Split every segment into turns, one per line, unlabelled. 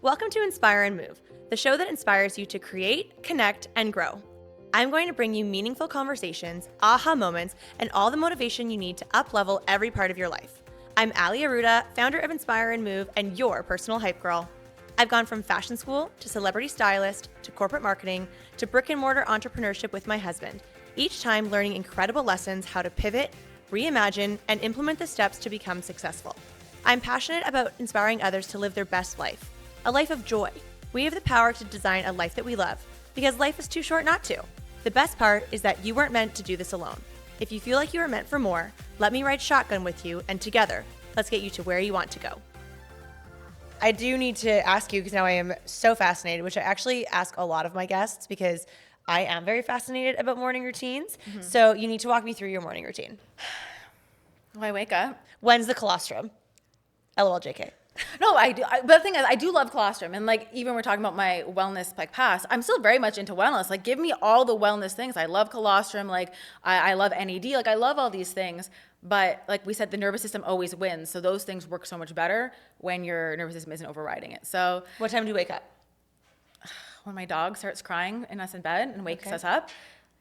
Welcome to Inspire and Move, the show that inspires you to create, connect, and grow. I'm going to bring you meaningful conversations, aha moments, and all the motivation you need to up-level every part of your life. I'm Ali Aruda, founder of Inspire and Move, and your personal hype girl. I've gone from fashion school to celebrity stylist to corporate marketing to brick-and-mortar entrepreneurship with my husband, each time learning incredible lessons how to pivot, reimagine, and implement the steps to become successful. I'm passionate about inspiring others to live their best life, a life of joy. We have the power to design a life that we love, because life is too short not to. The best part is that you weren't meant to do this alone. If you feel like you are meant for more, let me ride shotgun with you, and together, let's get you to where you want to go. I do need to ask you, because now I am so fascinated, which I actually ask a lot of my guests because I am very fascinated about morning routines. Mm-hmm. So you need to walk me through your morning routine.
Well, I wake up.
When's the colostrum? LOL JK.
No, I do. But the thing is, I do love colostrum. And like, even we're talking about my wellness like past, I'm still very much into wellness. Like, give me all the wellness things. I love colostrum. Like, I love NED. Like, I love all these things. But like we said, the nervous system always wins. So those things work so much better when your nervous system isn't overriding it. So
what time do you wake up?
When my dog starts crying and us in bed and wakes us up.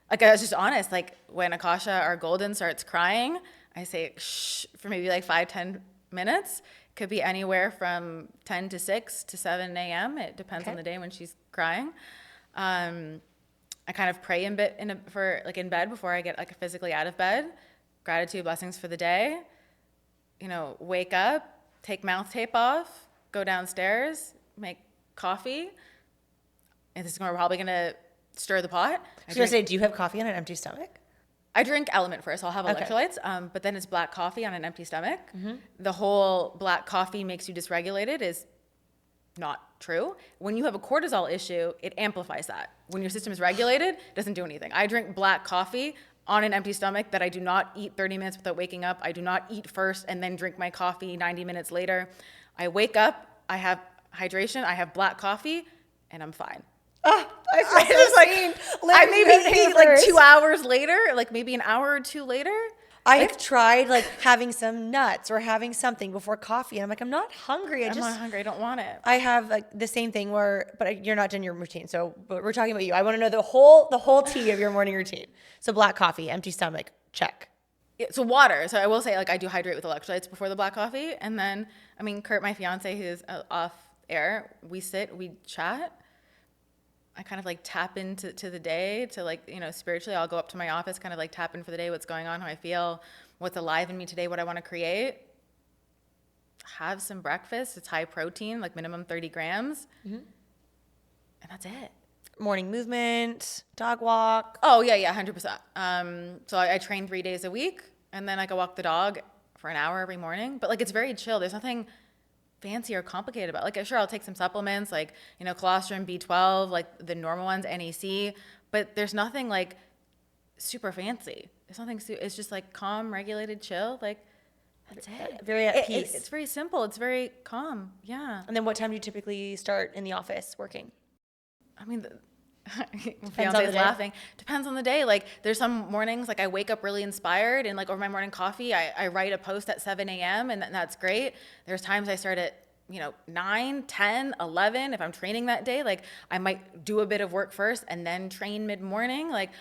Like, I was just honest. Like, when Akasha, our golden, starts crying, I say shh for maybe like 5-10 minutes. Could be anywhere from 10 to 6 to 7 a.m. It depends on the day when she's crying. I kind of pray in bed before I get like physically out of bed. Gratitude, blessings for the day. You know, wake up, take mouth tape off, go downstairs, make coffee. And we're probably gonna stir the pot.
I was gonna say, do you have coffee on an empty stomach?
I drink Element first. I'll have electrolytes, but then it's black coffee on an empty stomach. Mm-hmm. The whole black coffee makes you dysregulated is not true. When you have a cortisol issue, it amplifies that. When your system is regulated, it doesn't do anything. I drink black coffee on an empty stomach that I do not eat 30 minutes without waking up. I do not eat first and then drink my coffee 90 minutes later. I wake up, I have hydration, I have black coffee, and I'm fine.
Oh, I just
I maybe eat like 2 hours later, like maybe an hour or two later.
I have tried like having some nuts or having something before coffee, and I'm like, I'm not hungry.
I'm not hungry. I don't want it.
I have like the same thing but you're not done your routine. So, but we're talking about you. I want to know the whole tea of your morning routine. So black coffee, empty stomach, check.
Yeah, so water. So I will say, like, I do hydrate with electrolytes before the black coffee, and then Kurt, my fiance, who's off air, we sit, we chat. I kind of like tap into the day to like, spiritually, I'll go up to my office, kind of like tap in for the day, what's going on, how I feel, what's alive in me today, what I want to create. Have some breakfast. It's high protein, like minimum 30 grams. Mm-hmm. And that's it.
Morning movement, dog walk.
Oh, yeah, 100%. So I train 3 days a week, and then I go walk the dog for an hour every morning. But like, it's very chill. There's nothing fancy or complicated about it. Like, sure, I'll take some supplements like, colostrum, B12, like the normal ones, NAC, but there's nothing like super fancy. There's nothing, it's just like calm, regulated, chill. Like, that's it.
Very at peace.
It's very simple. It's very calm. Yeah.
And then what time do you typically start in the office working?
Fiance's laughing. Depends on the day. Like, there's some mornings, like I wake up really inspired, and like over my morning coffee, I write a post at 7 a.m. and that's great. There's times I start at 9, 10, 11. If I'm training that day, like I might do a bit of work first and then train mid-morning. Like,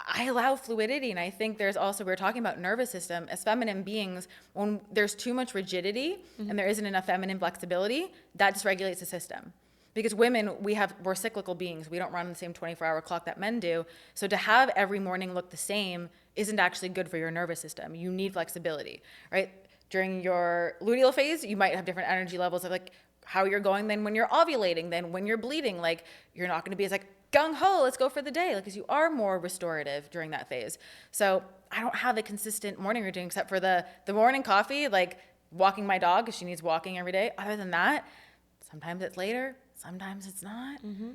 I allow fluidity. And I think there's also, we're talking about nervous system as feminine beings, when there's too much rigidity and there isn't enough feminine flexibility, that dysregulates the system. Because women, we're cyclical beings. We don't run the same 24-hour clock that men do. So to have every morning look the same isn't actually good for your nervous system. You need flexibility, right? During your luteal phase, you might have different energy levels of like how you're going than when you're ovulating, than when you're bleeding. Like, you're not going to be as like gung-ho, let's go for the day, like, because you are more restorative during that phase. So I don't have a consistent morning routine except for the morning coffee, like walking my dog because she needs walking every day. Other than that, sometimes it's later. Sometimes it's not. Mm-hmm.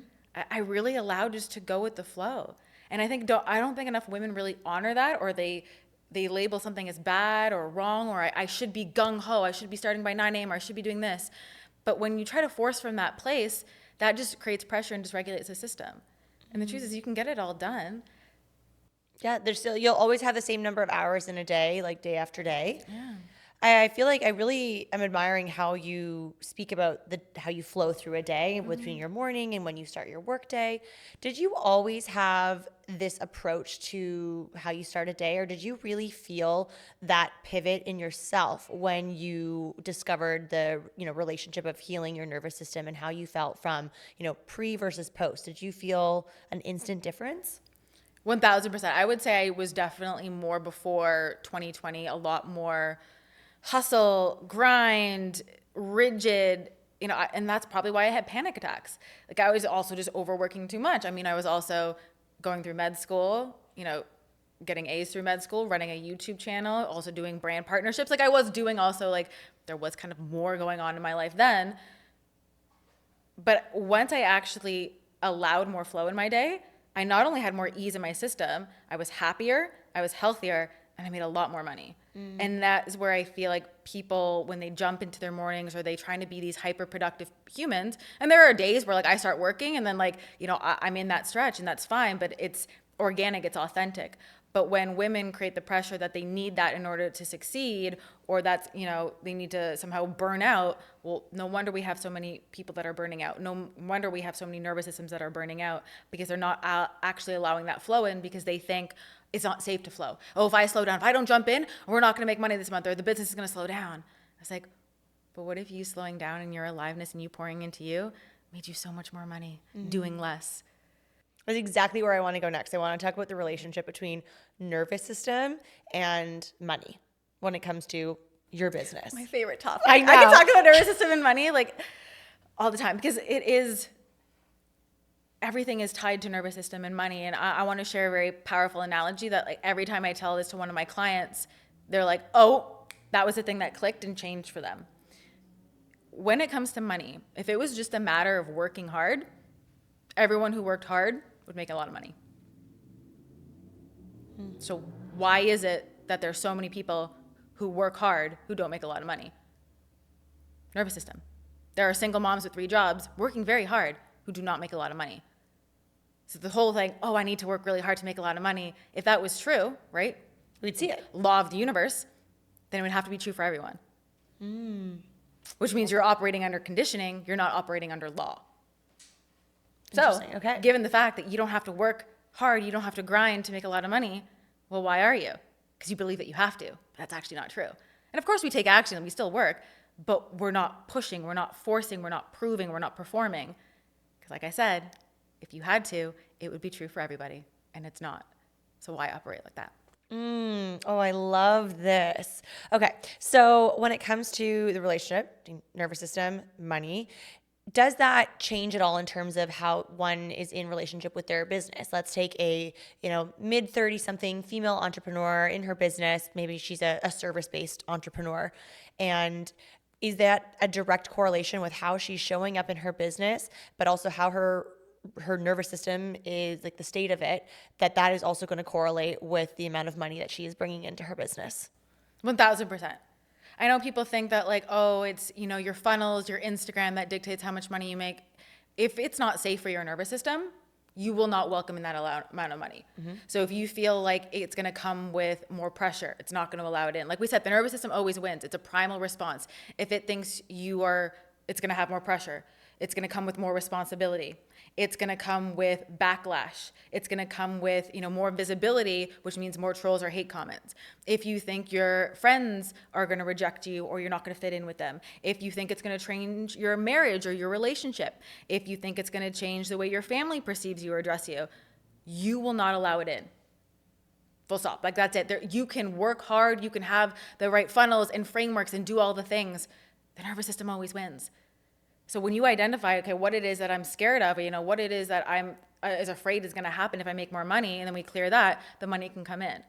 I really allow just to go with the flow. And I don't think enough women really honor that, or they label something as bad or wrong, or I should be gung-ho, I should be starting by 9 a.m., or I should be doing this. But when you try to force from that place, that just creates pressure and dysregulates the system. And the truth is, you can get it all done.
Yeah, you'll always have the same number of hours in a day, like day after day.
Yeah.
I feel like I really am admiring how you speak about how you flow through a day between your morning and when you start your work day. Did you always have this approach to how you start a day, or did you really feel that pivot in yourself when you discovered the, relationship of healing your nervous system and how you felt from, pre versus post? Did you feel an instant difference?
1000%. I would say I was definitely more before 2020, a lot more hustle, grind, rigid, and that's probably why I had panic attacks. Like I was also just overworking too much. I mean, I was also going through med school, getting A's through med school, running a YouTube channel, also doing brand partnerships. Like I was doing also like there was kind of more going on in my life then. But once I actually allowed more flow in my day, I not only had more ease in my system, I was happier, I was healthier, and I made a lot more money. And that is where I feel like people, when they jump into their mornings or they trying to be these hyper productive humans, and there are days where like I start working and then like, I'm in that stretch and that's fine, but it's organic, it's authentic. But when women create the pressure that they need that in order to succeed, or that's, they need to somehow burn out, well, no wonder we have so many people that are burning out. No wonder we have so many nervous systems that are burning out, because they're not actually allowing that flow in, because they think it's not safe to flow. Oh, if I slow down, if I don't jump in, we're not going to make money this month, or the business is going to slow down. I was like, but what if you slowing down and your aliveness and you pouring into you made you so much more money doing less?
That's exactly where I want to go next. I want to talk about the relationship between nervous system and money when it comes to your business.
My favorite topic.
I know.
I can talk about nervous system and money like all the time, because everything is tied to nervous system and money. And I want to share a very powerful analogy that like every time I tell this to one of my clients, they're like, oh, that was the thing that clicked and changed for them. When it comes to money, if it was just a matter of working hard, everyone who worked hard would make a lot of money. So why is it that there's so many people who work hard who don't make a lot of money? Nervous system. There are single moms with 3 jobs working very hard who do not make a lot of money. So the whole thing, oh, I need to work really hard to make a lot of money, if that was true, right?
We'd see it.
Law of the universe, then it would have to be true for everyone. Which means you're operating under conditioning, you're not operating under law. So,
Okay.
Given the fact that you don't have to work hard, you don't have to grind to make a lot of money, well, why are you? Because you believe that you have to. But that's actually not true. And of course we take action and we still work, but we're not pushing, we're not forcing, we're not proving, we're not performing. Because like I said, if you had to, it would be true for everybody, and it's not. So why operate like that?
Oh, I love this. Okay, so when it comes to the relationship, nervous system, money, does that change at all in terms of how one is in relationship with their business? Let's take a, mid 30 something female entrepreneur in her business. Maybe she's a service-based entrepreneur. And is that a direct correlation with how she's showing up in her business, but also how her nervous system is, like the state of it, that is also going to correlate with the amount of money that she is bringing into her business?
1000%. I know people think that like, oh, it's, your funnels, your Instagram that dictates how much money you make. If it's not safe for your nervous system, you will not welcome in that amount of money. So if you feel like it's going to come with more pressure, it's not going to allow it in. Like we said, the nervous system always wins. It's a primal response. If it thinks it's going to have more pressure. It's going to come with more responsibility. It's going to come with backlash. It's going to come with, more visibility, which means more trolls or hate comments. If you think your friends are going to reject you or you're not going to fit in with them, if you think it's going to change your marriage or your relationship, if you think it's going to change the way your family perceives you or address you, you will not allow it in. Full stop. Like that's it. You can work hard. You can have the right funnels and frameworks and do all the things. The nervous system always wins. So when you identify, okay, what it is that I'm scared of, what it is that I'm is afraid is going to happen if I make more money, and then we clear that, the money can come in.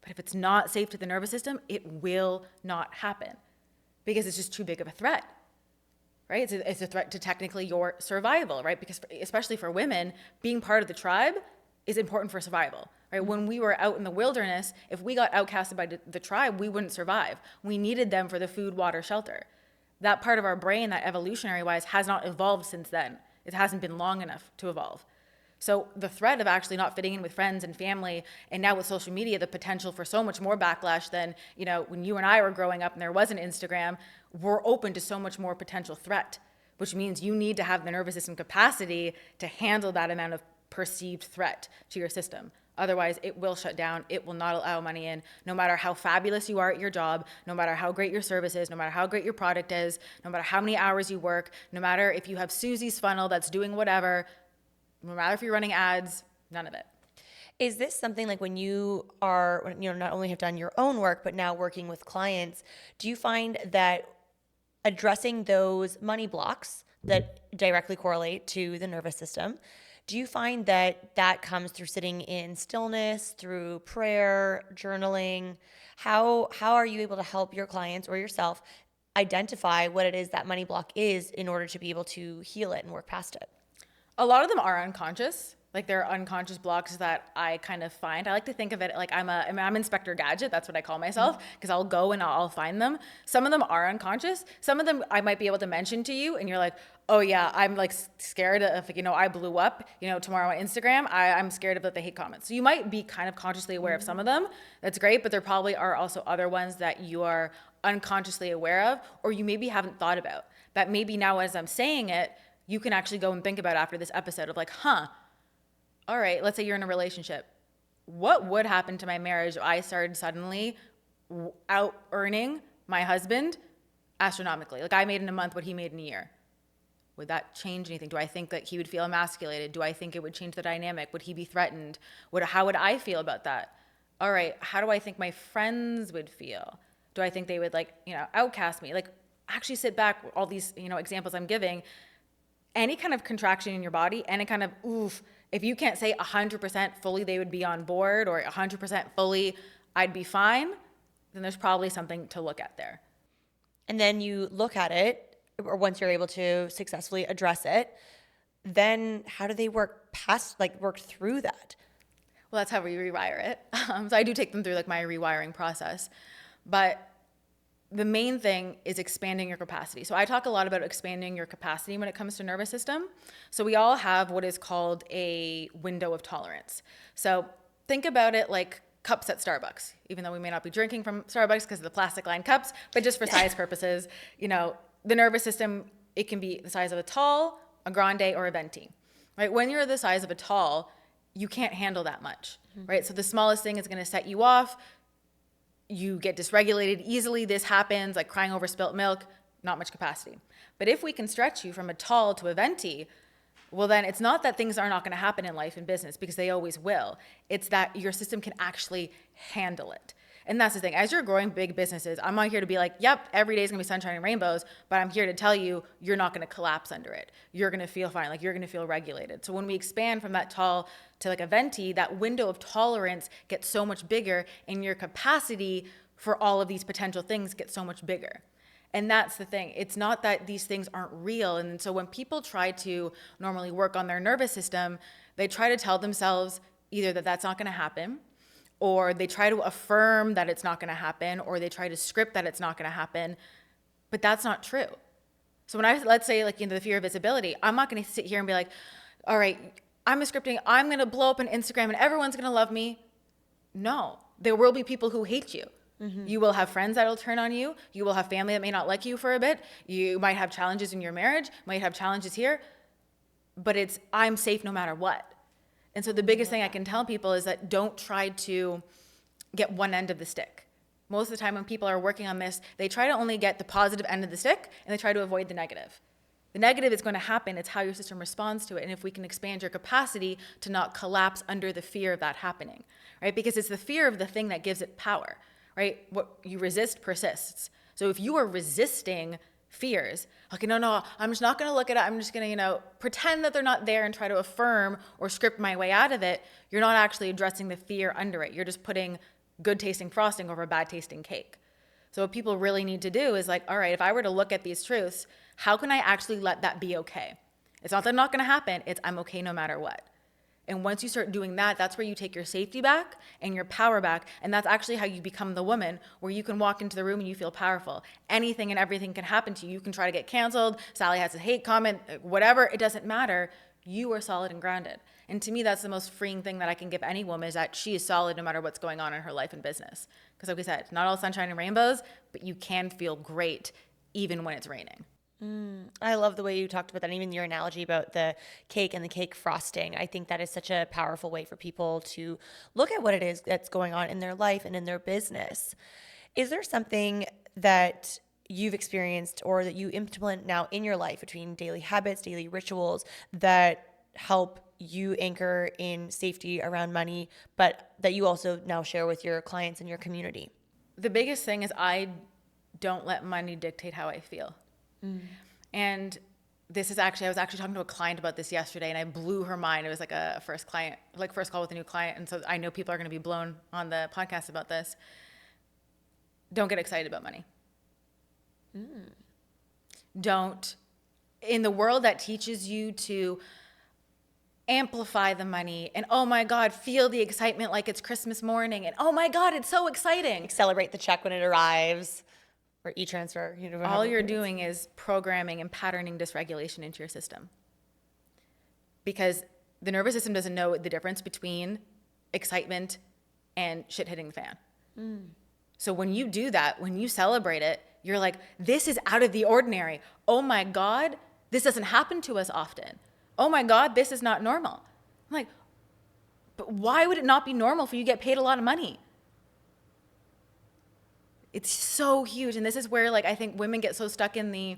But if it's not safe to the nervous system, it will not happen because it's just too big of a threat, right? It's a threat to technically your survival, right? Because especially for women, being part of the tribe is important for survival, right? When we were out in the wilderness, if we got outcasted by the tribe, we wouldn't survive. We needed them for the food, water, shelter. That part of our brain, that evolutionary wise, has not evolved since then. It hasn't been long enough to evolve. So the threat of actually not fitting in with friends and family, and now with social media, the potential for so much more backlash than, when you and I were growing up and there wasn't Instagram, we're open to so much more potential threat, which means you need to have the nervous system capacity to handle that amount of perceived threat to your system. Otherwise, it will shut down. It will not allow money in, no matter how fabulous you are at your job, no matter how great your service is, no matter how great your product is, no matter how many hours you work, no matter if you have Susie's funnel that's doing whatever, no matter if you're running ads, none of it.
Is this something like when you are, not only have done your own work, but now working with clients, do you find that addressing those money blocks that directly correlate to the nervous system, do you find that that comes through sitting in stillness, through prayer, journaling? How are you able to help your clients or yourself identify what it is that money block is in order to be able to heal it and work past it?
A lot of them are unconscious. Like, there are unconscious blocks that I kind of find. I like to think of it like I'm Inspector Gadget. That's what I call myself, because I'll go and I'll find them. Some of them are unconscious. Some of them I might be able to mention to you, and you're like, oh yeah, I'm like scared of, I blew up, tomorrow on Instagram. I'm scared of the hate comments. So you might be kind of consciously aware of some of them. That's great, but there probably are also other ones that you are unconsciously aware of, or you maybe haven't thought about. That maybe now as I'm saying it, you can actually go and think about after this episode of like, all right, let's say you're in a relationship. What would happen to my marriage if I started suddenly out earning my husband astronomically? Like, I made in a month what he made in a year. Would that change anything? Do I think that he would feel emasculated? Do I think it would change the dynamic? Would he be threatened? How would I feel about that? All right, how do I think my friends would feel? Do I think they would outcast me? Like, actually sit back, all these, examples I'm giving, any kind of contraction in your body, any kind of oof, if you can't say 100% fully they would be on board, or 100% fully I'd be fine, then there's probably something to look at there.
And then you look at it, or once you're able to successfully address it, then how do they work through that?
Well, that's how we rewire it. So I do take them through my rewiring process. But the main thing is expanding your capacity. So I talk a lot about expanding your capacity when it comes to nervous system. So we all have what is called a window of tolerance. So think about it like cups at Starbucks, even though we may not be drinking from Starbucks because of the plastic lined cups, but just for size purposes, the nervous system, it can be the size of a tall, a grande, or a venti, right? When you're the size of a tall, you can't handle that much, right? So the smallest thing is going to set you off. You get dysregulated easily. This happens, like crying over spilt milk, not much capacity. But if we can stretch you from a tall to a venti, well, then it's not that things are not going to happen in life and business, because they always will. It's that your system can actually handle it. And that's the thing. As you're growing big businesses, I'm not here to be like, yep, every day is going to be sunshine and rainbows, but I'm here to tell you, you're not going to collapse under it. You're going to feel fine. Like, you're going to feel regulated. So when we expand from that tall to like a venti, that window of tolerance gets so much bigger, and your capacity for all of these potential things gets so much bigger. And that's the thing. It's not that these things aren't real. And so when people try to normally work on their nervous system, they try to tell themselves either that that's not going to happen, or they try to affirm that it's not going to happen, or they try to script that it's not going to happen, but that's not true. So when let's say the fear of visibility, I'm not going to sit here and be like, all right, I'm scripting, I'm going to blow up on Instagram and everyone's going to love me. No, there will be people who hate you. Mm-hmm. You will have friends that will turn on you. You will have family that may not like you for a bit. You might have challenges in your marriage, might have challenges here, but I'm safe no matter what. And so the biggest thing I can tell people is that don't try to get one end of the stick. Most of the time when people are working on this, they try to only get the positive end of the stick, and they try to avoid the negative. The negative is going to happen. It's how your system responds to it. And if we can expand your capacity to not collapse under the fear of that happening, right? Because it's the fear of the thing that gives it power, right? What you resist persists. So if you are resisting fears, okay, no, I'm just not going to look at it. I'm just going to, pretend that they're not there and try to affirm or script my way out of it. You're not actually addressing the fear under it. You're just putting good tasting frosting over bad tasting cake. So what people really need to do is all right, if I were to look at these truths, how can I actually let that be okay? It's not that I'm not going to happen. It's I'm okay no matter what. And once you start doing that, that's where you take your safety back and your power back. And that's actually how you become the woman where you can walk into the room and you feel powerful. Anything and everything can happen to you. You can try to get canceled. Sally has a hate comment, whatever. It doesn't matter. You are solid and grounded. And to me, that's the most freeing thing that I can give any woman, is that she is solid no matter what's going on in her life and business. Because like we said, not all sunshine and rainbows, but you can feel great even when it's raining.
I love the way you talked about that, even your analogy about the cake and the cake frosting. I think that is such a powerful way for people to look at what it is that's going on in their life and in their business. Is there something that you've experienced or that you implement now in your life between daily habits, daily rituals that help you anchor in safety around money, but that you also now share with your clients and your community?
The biggest thing is I don't let money dictate how I feel. And this is actually, I was actually talking to a client about this yesterday, and I blew her mind. It was like a first call with a new client. And so I know people are going to be blown on the podcast about this. Don't get excited about money. Don't, in the world that teaches you to amplify the money and, oh my God, feel the excitement like it's Christmas morning, and oh my God, it's so exciting.
Celebrate the check when it arrives. Or e-transfer.
All you're doing is programming and patterning dysregulation into your system. Because the nervous system doesn't know the difference between excitement and shit hitting the fan. So when you do that, when you celebrate it, you're like, this is out of the ordinary. Oh my God, this doesn't happen to us often. Oh my God, this is not normal. I'm like, but why would it not be normal for you to get paid a lot of money? It's so huge. And this is where, like, I think women get so stuck in the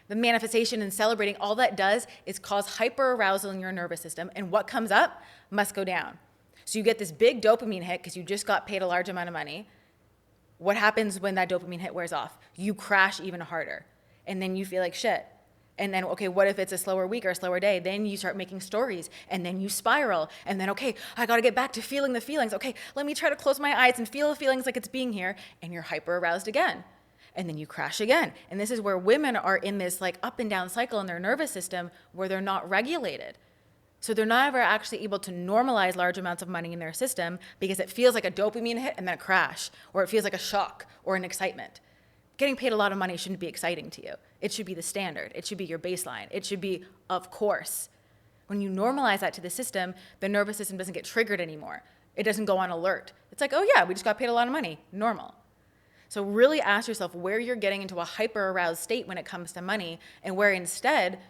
manifestation and celebrating. All that does is cause hyperarousal in your nervous system. And what comes up must go down. So you get this big dopamine hit because you just got paid a large amount of money. What happens when that dopamine hit wears off? You crash even harder. And then you feel like shit. And then, okay, what if it's a slower week or a slower day? Then you start making stories, and then you spiral. And then, okay, I got to get back to feeling the feelings. Okay, let me try to close my eyes and feel the feelings like it's being here. And you're hyper aroused again. And then you crash again. And this is where women are in this like up and down cycle in their nervous system where they're not regulated. So they're not ever actually able to normalize large amounts of money in their system because it feels like a dopamine hit and then a crash, or it feels like a shock or an excitement. Getting paid a lot of money shouldn't be exciting to you. It should be the standard. It should be your baseline. It should be, of course. When you normalize that to the system, the nervous system doesn't get triggered anymore. It doesn't go on alert. It's like, oh yeah, we just got paid a lot of money. Normal. So really ask yourself where you're getting into a hyper-aroused state when it comes to money, and where instead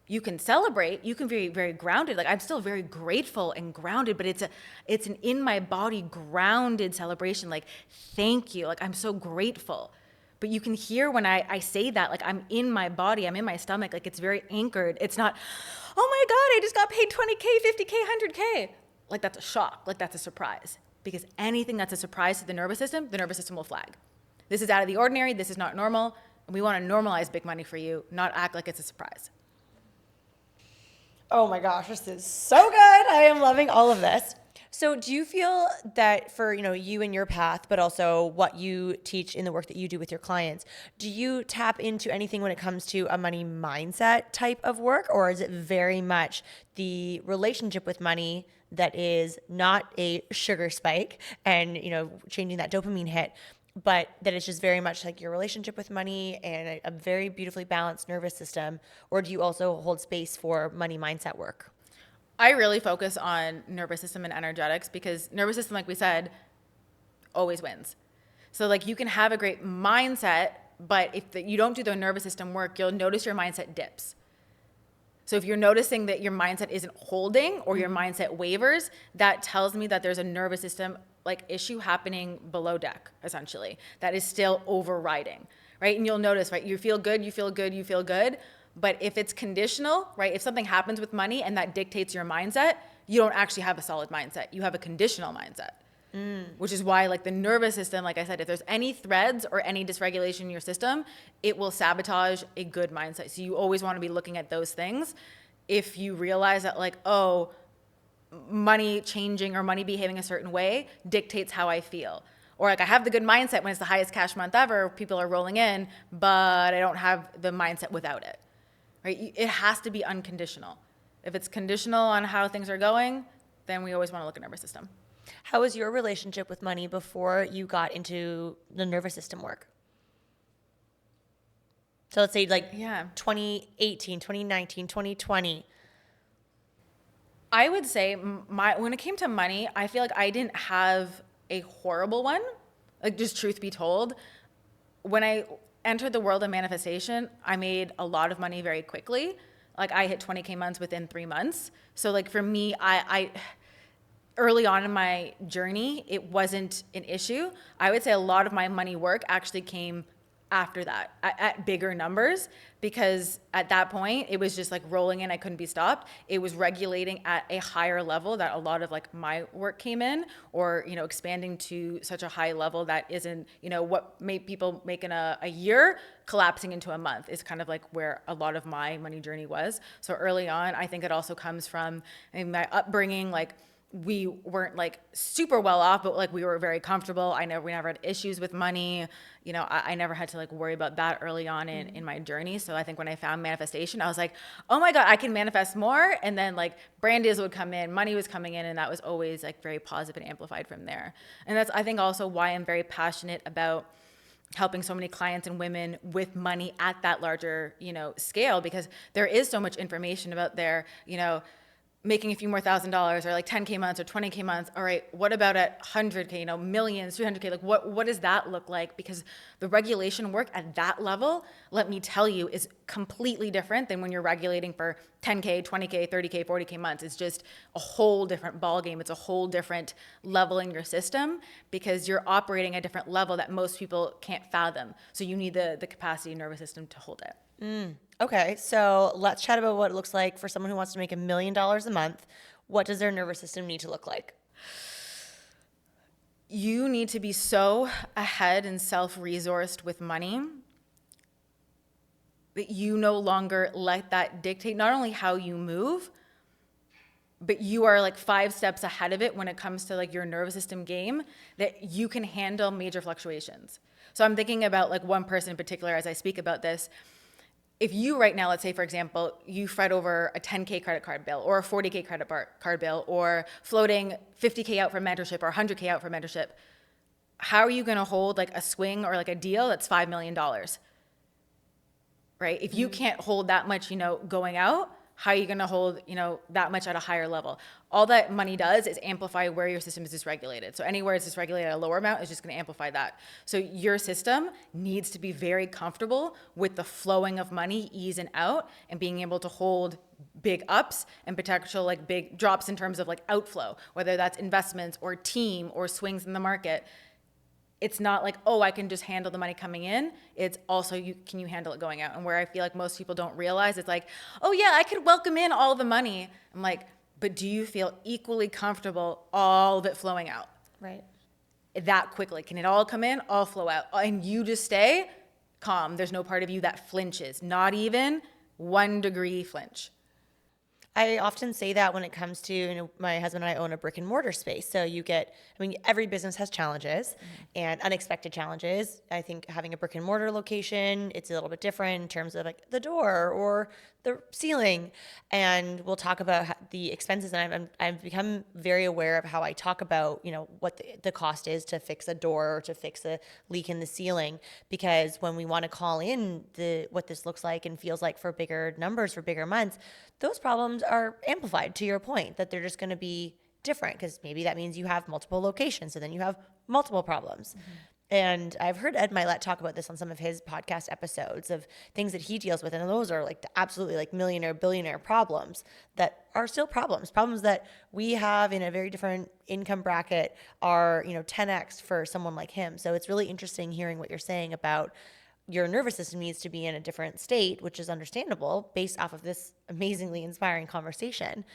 you can celebrate, you can be very grounded. Like, I'm still very grateful and grounded, but it's an in my body grounded celebration. Like, thank you. Like, I'm so grateful. But you can hear when I say that, like, I'm in my body, I'm in my stomach, like it's very anchored. It's not, oh my God, I just got paid 20K, 50K, 100K. Like, that's a shock, like that's a surprise. Because anything that's a surprise to the nervous system will flag. This is out of the ordinary, this is not normal, and we want to normalize big money for you, not act like it's a surprise.
Oh my gosh, this is so good. I am loving all of this. So do you feel that for, you and your path, but also what you teach in the work that you do with your clients, do you tap into anything when it comes to a money mindset type of work? Or is it very much the relationship with money that is not a sugar spike and, changing that dopamine hit, but that it's just very much like your relationship with money and a very beautifully balanced nervous system? Or do you also hold space for money mindset work?
I really focus on nervous system and energetics, because nervous system, like we said, always wins. So like, you can have a great mindset, but if you don't do the nervous system work, you'll notice your mindset dips. So if you're noticing that your mindset isn't holding or your mindset wavers, that tells me that there's a nervous system like issue happening below deck, essentially, that is still overriding, right? And you'll notice, right, you feel good, you feel good, you feel good. But if it's conditional, right, if something happens with money and that dictates your mindset, you don't actually have a solid mindset. You have a conditional mindset, which is why, like, the nervous system, like I said, if there's any threads or any dysregulation in your system, it will sabotage a good mindset. So you always want to be looking at those things. If you realize that, like, oh, money changing or money behaving a certain way dictates how I feel. Or like, I have the good mindset when it's the highest cash month ever, people are rolling in, but I don't have the mindset without it. Right? It has to be unconditional. If it's conditional on how things are going, then we always want to look at nervous system.
How was your relationship with money before you got into the nervous system work? So let's say 2018, 2019, 2020.
I would say when it came to money, I feel like I didn't have a horrible one. Like, just truth be told, when I entered the world of manifestation, I made a lot of money very quickly. Like, I hit 20K months within 3 months. So like for me, I early on in my journey, it wasn't an issue. I would say a lot of my money work actually came after that at bigger numbers, because at that point it was just like rolling in. I couldn't be stopped. It was regulating at a higher level that a lot of like my work came in, or, you know, expanding to such a high level that isn't, you know, what made people make in a year collapsing into a month is kind of like where a lot of my money journey was. So early on, I think it also comes from, I mean, my upbringing. Like, we weren't like super well off, but like we were very comfortable. We never had issues with money. You know, I never had to like worry about that early on in my journey. So I think when I found manifestation, I was like, oh my God, I can manifest more. And then like brand deals would come in, money was coming in, and that was always like very positive and amplified from there. And that's, I think, also why I'm very passionate about helping so many clients and women with money at that larger, you know, scale, because there is so much information about their, you know, making a few more $1,000s, or like 10K months or 20K months. All right, what about at 100K, you know, millions, 300K? Like what does that look like? Because the regulation work at that level, let me tell you, is completely different than when you're regulating for 10K, 20K, 30K, 40K months. It's just a whole different ballgame. It's a whole different level in your system, because you're operating at a different level that most people can't fathom. So you need the capacity nervous system to hold it.
Okay, so let's chat about what it looks like for someone who wants to make $1 million a month. What does their nervous system need to look like?
You need to be so ahead and self-resourced with money that you no longer let that dictate not only how you move, but you are like 5 steps ahead of it when it comes to like your nervous system game, that you can handle major fluctuations. So I'm thinking about like one person in particular as I speak about this. If you right now, let's say, for example, you fret over a 10K credit card bill or a 40K credit card bill, or floating 50K out for mentorship or 100K out for mentorship, how are you going to hold like a swing or like a deal that's $5 million? Right? If you can't hold that much, you know, going out, how are you going to hold, you know, that much at a higher level? All that money does is amplify where your system is dysregulated. So anywhere it's dysregulated at a lower amount is just going to amplify that. So your system needs to be very comfortable with the flowing of money, ease and out, and being able to hold big ups and potential like big drops in terms of like outflow, whether that's investments or team or swings in the market. It's not like, oh, I can just handle the money coming in. It's also, can you handle it going out? And where I feel like most people don't realize, it's like, oh yeah, I could welcome in all the money. I'm like, but do you feel equally comfortable all of it flowing out?
Right.
That quickly? Can it all come in, all flow out? And you just stay calm. There's no part of you that flinches, not even 1 degree flinch.
I often say that when it comes to, you know, my husband and I own a brick and mortar space. So you get, I mean, every business has challenges and unexpected challenges. I think having a brick and mortar location, it's a little bit different in terms of like the door or the ceiling. And we'll talk about the expenses. And I've become very aware of how I talk about, you know, what the cost is to fix a door or to fix a leak in the ceiling. Because when we want to call in what this looks like and feels like for bigger numbers, for bigger months, those problems are amplified, to your point, that they're just going to be different, because maybe that means you have multiple locations, so then you have multiple problems. And I've heard Ed Milet talk about this on some of his podcast episodes of things that he deals with, and those are like the absolutely like millionaire, billionaire problems that are still problems that we have in a very different income bracket are, you know, 10x for someone like him. So it's really interesting hearing what you're saying about your nervous system needs to be in a different state, which is understandable based off of this amazingly inspiring conversation,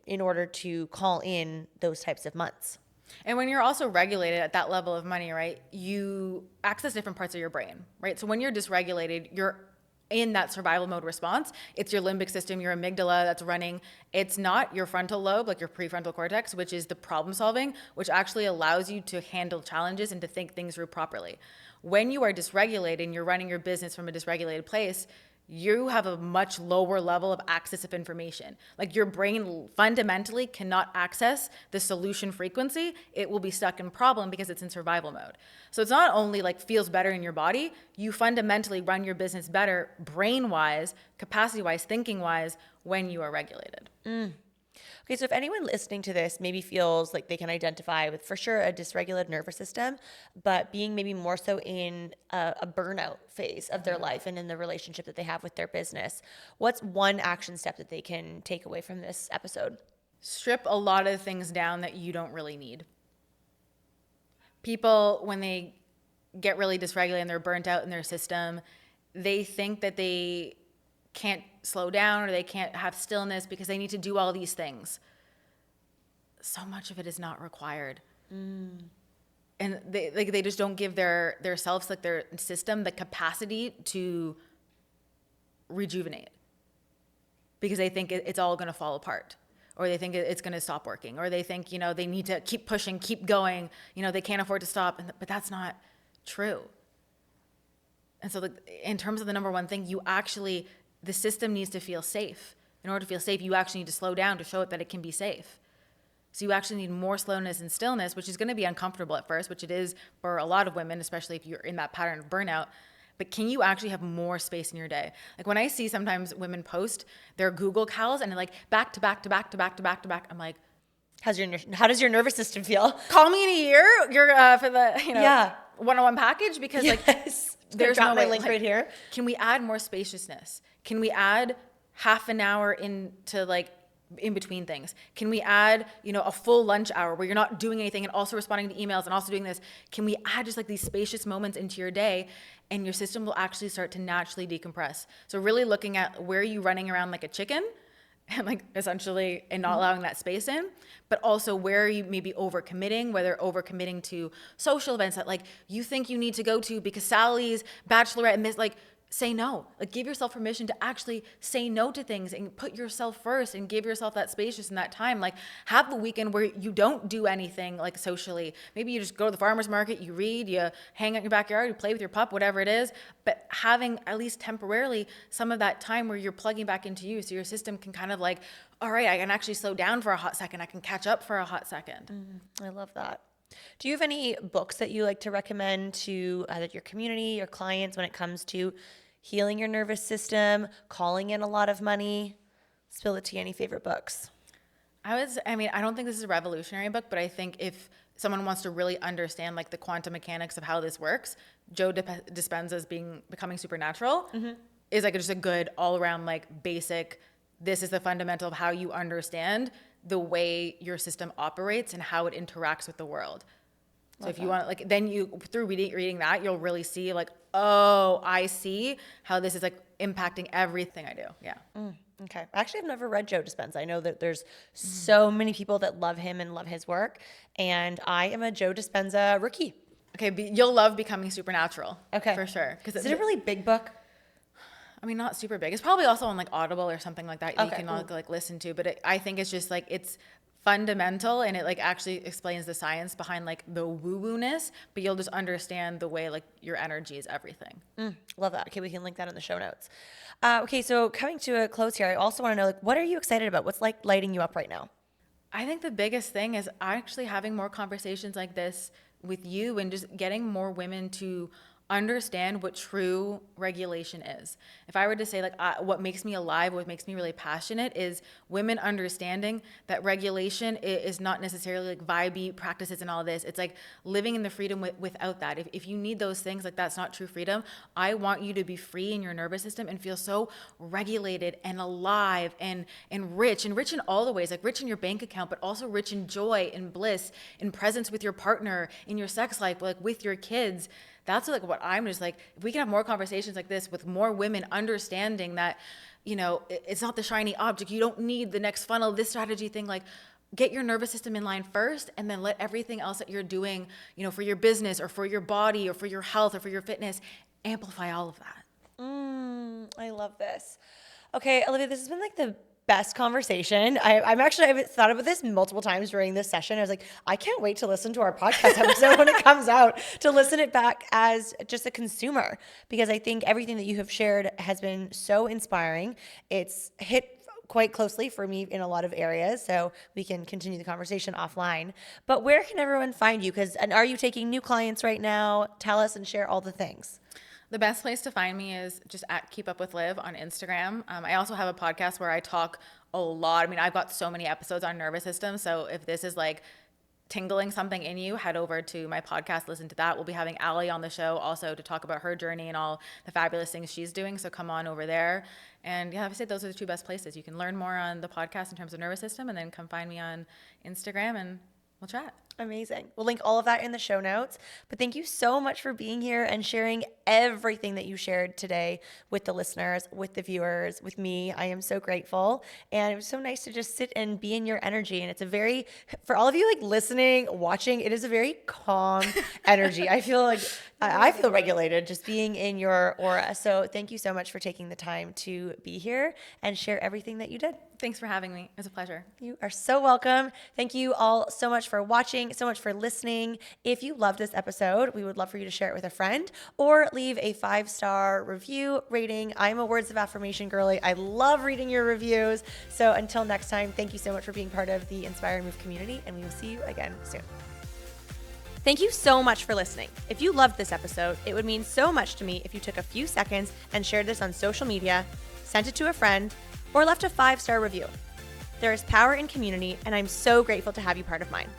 in order to call in those types of months.
And when you're also regulated at that level of money, right, you access different parts of your brain, right? So when you're dysregulated, you're in that survival mode response. It's your limbic system, your amygdala that's running. It's not your frontal lobe, like your prefrontal cortex, which is the problem solving, which actually allows you to handle challenges and to think things through properly. When you are dysregulated and you're running your business from a dysregulated place, you have a much lower level of access of information. Like, your brain fundamentally cannot access the solution frequency. It will be stuck in problem because it's in survival mode. So it's not only like feels better in your body, you fundamentally run your business better brain-wise, capacity-wise, thinking-wise when you are regulated.
Okay, so if anyone listening to this maybe feels like they can identify with for sure a dysregulated nervous system, but being maybe more so in a burnout phase of their life and in the relationship that they have with their business, what's one action step that they can take away from this episode?
Strip a lot of things down that you don't really need. People, when they get really dysregulated and they're burnt out in their system, they think that they can't slow down or they can't have stillness because they need to do all these things. So much of it is not required. And they just don't give their selves, like their system, the capacity to rejuvenate because they think it's all going to fall apart, or they think it's going to stop working, or they think, they need to keep pushing, keep going, they can't afford to stop. But that's not true. And so in terms of the number one thing, the system needs to feel safe. In order to feel safe, you actually need to slow down to show it that it can be safe. So you actually need more slowness and stillness, which is going to be uncomfortable at first, which it is for a lot of women, especially if you're in that pattern of burnout. But can you actually have more space in your day? Like when I see sometimes women post their Google Cals and they're like back to back to back to back to back to back, I'm like,
How does your nervous system feel?
call me in a year. You're for the one-on-one package because
There's no way. Link right here.
Can we add more spaciousness? Can we add half an hour into in between things? Can we add, a full lunch hour where you're not doing anything and also responding to emails and also doing this? Can we add just these spacious moments into your day, and your system will actually start to naturally decompress? So really looking at where are you running around like a chicken and essentially and not allowing that space in, but also where are you maybe overcommitting, whether overcommitting to social events that you think you need to go to because Sally's bachelorette and this say no. Give yourself permission to actually say no to things and put yourself first and give yourself that spacious and that time. Have the weekend where you don't do anything socially. Maybe you just go to the farmer's market, you read, you hang out in your backyard, you play with your pup, whatever it is. But having at least temporarily some of that time where you're plugging back into you so your system can kind of all right, I can actually slow down for a hot second. I can catch up for a hot second.
I love that. Do you have any books that you like to recommend to either your community, your clients when it comes to healing your nervous system, calling in a lot of money? Spill the tea. Any favorite books?
I don't think this is a revolutionary book, but I think if someone wants to really understand the quantum mechanics of how this works, Joe Dispenza's Becoming Supernatural is just a good all around basic. This is the fundamental of how you understand the way your system operates and how it interacts with the world. So if you want, then you, through reading that, you'll really see oh, I see how this is impacting everything I do. Yeah.
Okay. Actually, I've never read Joe Dispenza. I know that there's so many people that love him and love his work. And I am a Joe Dispenza rookie.
Okay. You'll love Becoming Supernatural. Okay. For sure.
Is it a really big book?
Not super big. It's probably also on Audible or something like that. You can listen to, but I think it's just it's fundamental, and it actually explains the science behind the woo-woo-ness, but you'll just understand the way your energy is everything.
Love that. Okay, we can link that in the show notes. Okay, so coming to a close here, I also want to know what are you excited about? What's lighting you up right now?
I think the biggest thing is actually having more conversations like this with you and just getting more women to understand what true regulation is. If I were to say what makes me alive, what makes me really passionate is women understanding that regulation is not necessarily vibey practices and all this. It's living in the freedom without that. If you need those things, that's not true freedom. I want you to be free in your nervous system and feel so regulated and alive and rich in all the ways, rich in your bank account, but also rich in joy and bliss, in presence with your partner, in your sex life, with your kids. That's what I'm just if we can have more conversations like this with more women understanding that, it's not the shiny object. You don't need the next funnel, this strategy thing. Get your nervous system in line first, and then let everything else that you're doing, for your business or for your body or for your health or for your fitness, amplify all of that.
I love this. Okay, Olivia, this has been the best conversation. I've thought about this multiple times during this session. I was I can't wait to listen to our podcast episode when it comes out, to listen it back as just a consumer, because I think everything that you have shared has been so inspiring. It's hit quite closely for me in a lot of areas, so we can continue the conversation offline. But where can everyone find you? And are you taking new clients right now? Tell us and share all the things.
The best place to find me is just at Keep Up with Liv on Instagram. I also have a podcast where I talk a lot. I mean, I've got so many episodes on nervous system. So if this is like tingling something in you, head over to my podcast, listen to that. We'll be having Allie on the show also to talk about her journey and all the fabulous things she's doing. So come on over there. And yeah, I would say those are the two best places. You can learn more on the podcast in terms of nervous system, and then come find me on Instagram and we'll chat.
Amazing. We'll link all of that in the show notes. But thank you so much for being here and sharing everything that you shared today with the listeners, with the viewers, with me. I am so grateful. And it was so nice to just sit and be in your energy. And it's a very, for all of you like listening, watching, it is a very calm energy. I feel like I feel regulated just being in your aura. So thank you so much for taking the time to be here and share everything that you did.
Thanks for having me. It was a pleasure.
You are so welcome. Thank you all so much for watching, so much for listening. If you loved this episode, we would love for you to share it with a friend or leave a 5-star review rating. I'm a words of affirmation girly. I love reading your reviews. So until next time, thank you so much for being part of the Inspire and Move community, and we will see you again soon. Thank you so much for listening. If you loved this episode, it would mean so much to me if you took a few seconds and shared this on social media, sent it to a friend, or left a 5-star review. There is power in community, and I'm so grateful to have you part of mine.